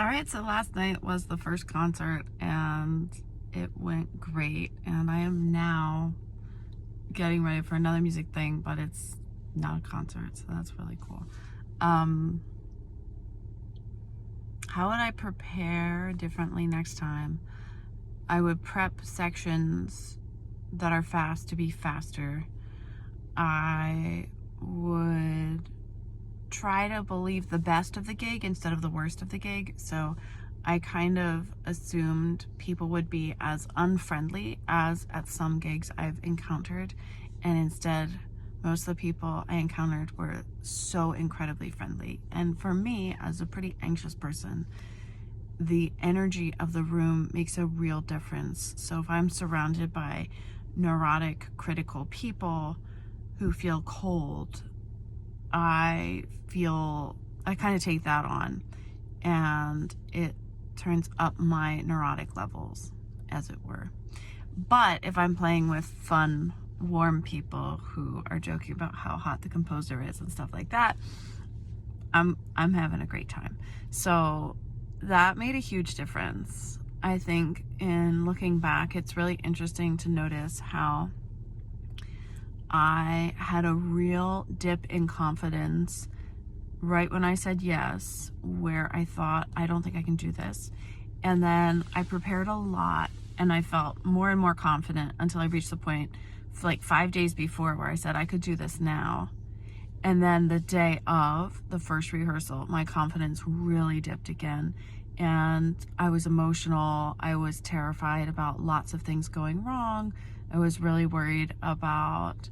All right, so last night was the first concert and it went great. And I am now getting ready for another music thing, but it's not a concert, so that's really cool. How would I prepare differently next time? I would prep sections that are fast to be faster. I would try to believe the best of the gig instead of the worst of the gig. So I kind of assumed people would be as unfriendly as at some gigs I've encountered, and instead most of the people I encountered were so incredibly friendly. And for me, as a pretty anxious person, the energy of the room makes a real difference. So if I'm surrounded by neurotic, critical people who feel cold, I kind of take that on, and it turns up my neurotic levels, as it were. But if I'm playing with fun, warm people who are joking about how hot the composer is and stuff like that, I'm having a great time. So that made a huge difference. I think in looking back, it's really interesting to notice how I had a real dip in confidence right when I said yes, where I thought, I don't think I can do this. And then I prepared a lot and I felt more and more confident until I reached the point like 5 days before where I said I could do this now. And then the day of the first rehearsal, my confidence really dipped again. And I was emotional. I was terrified about lots of things going wrong. I was really worried about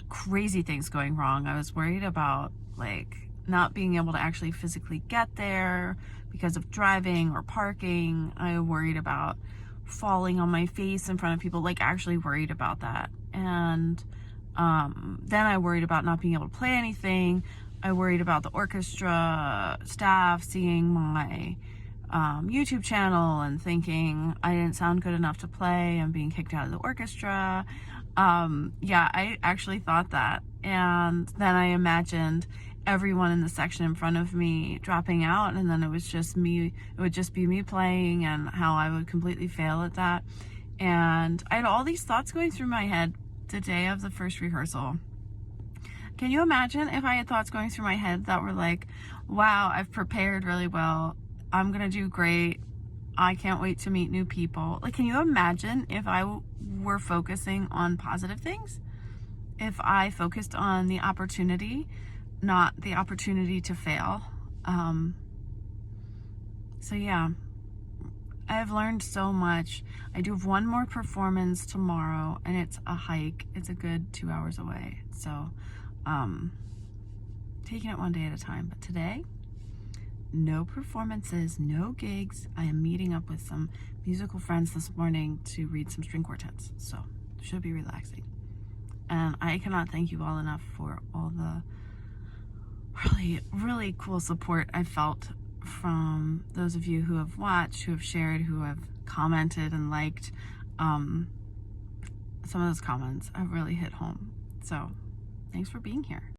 crazy things going wrong. I was worried about like not being able to actually physically get there because of driving or parking. I worried about falling on my face in front of people, like actually worried about that. And then I worried about not being able to play anything. I worried about the orchestra staff seeing my YouTube channel and thinking I didn't sound good enough to play and being kicked out of the orchestra. Yeah, I actually thought that. And then I imagined everyone in the section in front of me dropping out, and then it was just me, it would just be me playing, and how I would completely fail at that. And I had all these thoughts going through my head the day of the first rehearsal. Can you imagine if I had thoughts going through my head that were like, wow, I've prepared really well, I'm gonna do great, I can't wait to meet new people. Like, can you imagine if I were focusing on positive things? If I focused on the opportunity, not the opportunity to fail. So yeah, I've learned so much. I do have one more performance tomorrow, and it's a hike. It's a good 2 hours away. So, taking it one day at a time. But today, no performances, no gigs. I am meeting up with some musical friends this morning to read some string quartets. So, should be relaxing. And I cannot thank you all enough for all the really, really cool support I felt from those of you who have watched, who have shared, who have commented and liked. Some of those comments have really hit home. So, thanks for being here.